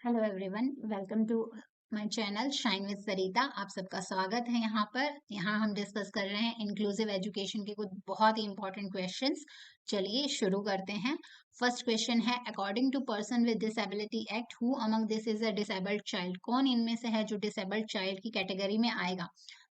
Hello everyone, welcome to my channel shine with Sarita. आप सबका स्वागत है यहाँ पर। यहाँ हम डिस्कस कर रहे हैं इंक्लूसिव एजुकेशन के कुछ बहुत ही इंपॉर्टेंट क्वेश्चंस। चलिए शुरू करते हैं। फर्स्ट क्वेश्चन है, according to person with disability act, who among this is a disabled child? कौन इनमें से है जो डिसेबल्ड चाइल्ड की कैटेगरी में आएगा?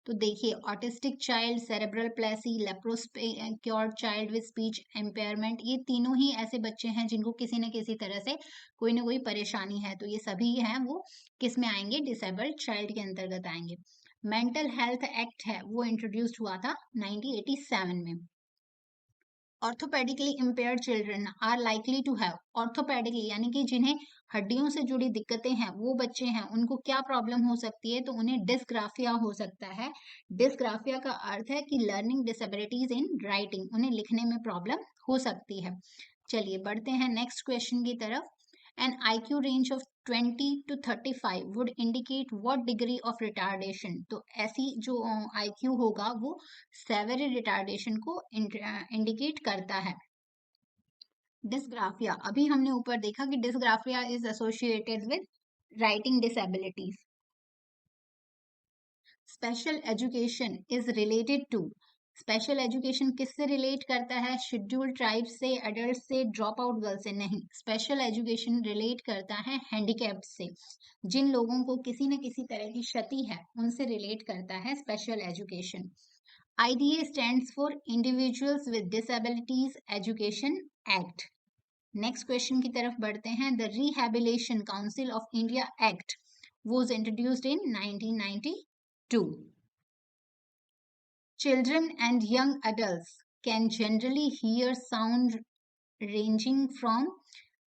तो देखिए, autistic child, cerebral palsy, leprosy cured child with speech impairment, ये तीनों ही ऐसे बच्चे हैं जिनको किसी न किसी तरह से कोई ना कोई परेशानी है। तो ये सभी हैं वो किस में आएंगे? डिसेबल्ड चाइल्ड के अंतर्गत आएंगे। मेंटल हेल्थ एक्ट है वो इंट्रोड्यूस्ड हुआ था 1987 में। Orthopaedically impaired children are likely to have, orthopaedically यानी कि जिन्हें हड्डियों से जुड़ी दिक्कतें हैं वो बच्चे हैं, उनको क्या प्रॉब्लम हो सकती है? तो उन्हें डिस्ग्राफिया हो सकता है। डिस्ग्राफिया का अर्थ है कि लर्निंग डिसेबिलिटीज इन राइटिंग, उन्हें लिखने में प्रॉब्लम हो सकती है। चलिए बढ़ते हैं नेक्स्ट क्वेश्चन की तरफ। An IQ range of 20 to 35 would indicate what degree of retardation? तो ऐसी जो IQ होगा वो सेवेरी रिटार्डेशन को इंडिकेट करता है। डिस्ग्राफिया, अभी हमने ऊपर देखा कि dysgraphia is associated with writing disabilities. Special education is related to, special education किससे रिलेट करता है? शेड्यूल्ड ट्राइब से, एडल्ट से, ड्रॉप आउट गर्ल से? नहीं, स्पेशल एजुकेशन रिलेट करता है हैंडीकैप्ड से। जिन लोगों को किसी न किसी तरह की क्षति है उनसे रिलेट करता है special education. IDA stands for individuals with disabilities education act. Next question की तरफ बढ़ते हैं। The rehabilitation council of India act was introduced in 1992. Children and young adults can generally hear sound ranging from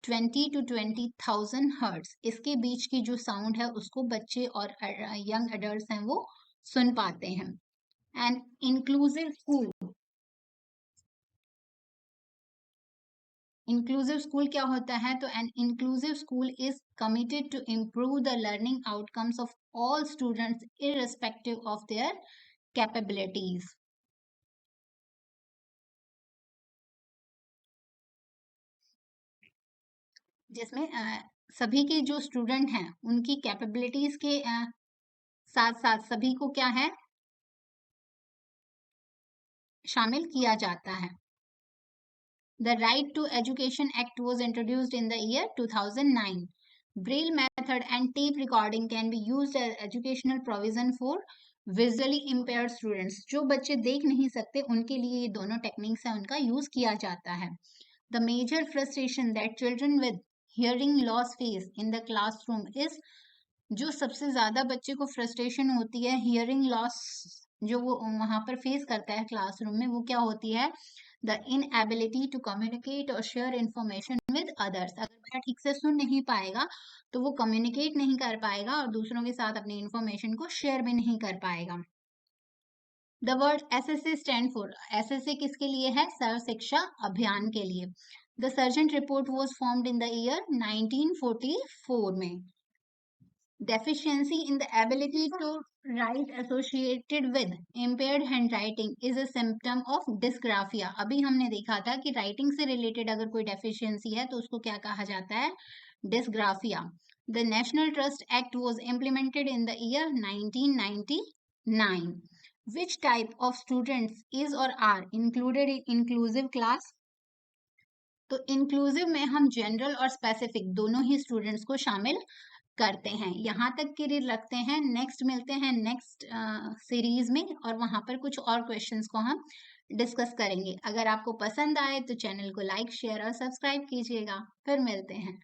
20 to 20,000 hertz. इसके बीच की जो sound है उसको बच्चे और यंग एडल्ट्स हैं वो सुन पाते हैं। And inclusive school, inclusive school क्या होता है? तो an inclusive school is committed to improve the learning outcomes of all students irrespective of their capabilities. जिसमें सभी के जो स्टूडेंट हैं उनकी कैपेबिलिटीज के साथ साथ सभी को क्या है शामिल किया जाता है। The right to education act was introduced in the year 2009. Braille method and tape recording can be used as educational provision for visually impaired students. जो बच्चे देख नहीं सकते उनके लिए ये दोनों टेक्निक्स हैं उनका यूज किया जाता है। The major frustration that children with hearing loss face in the classroom is, जो सबसे ज्यादा बच्चे को फ्रस्ट्रेशन होती है हियरिंग लॉस जो वो वहां पर फेस करता है क्लासरूम में, वो क्या होती है? द इनएबिलिटी टू कम्युनिकेट और शेयर इंफॉर्मेशन विद अदर्स। अगर बच्चा ठीक से सुन नहीं पाएगा तो वो कम्युनिकेट नहीं कर पाएगा और दूसरों के साथ अपनी इंफॉर्मेशन को शेयर भी नहीं कर पाएगा। The word SSA stand for, SSA किसके लिए है? सर्व शिक्षा अभियान के लिए। The sergeant report was formed in the year 1944 में। Deficiency in the ability to write associated with impaired handwriting is a symptom of dysgraphia. अभी हमने देखा था कि राइटिंग से रिलेटेड अगर कोई डेफिशिएंसी है तो उसको क्या कहा जाता है? Dysgraphia. The National Trust Act was implemented in the year 1999. Which type of students is or are included in inclusive class? तो इंक्लूसिव में हम जनरल और स्पेसिफिक दोनों ही स्टूडेंट्स को शामिल करते हैं। यहाँ तक के लिए रखते हैं। नेक्स्ट मिलते हैं नेक्स्ट सीरीज में और वहां पर कुछ और क्वेश्चंस को हम डिस्कस करेंगे। अगर आपको पसंद आए तो चैनल को लाइक, शेयर और सब्सक्राइब कीजिएगा। फिर मिलते हैं।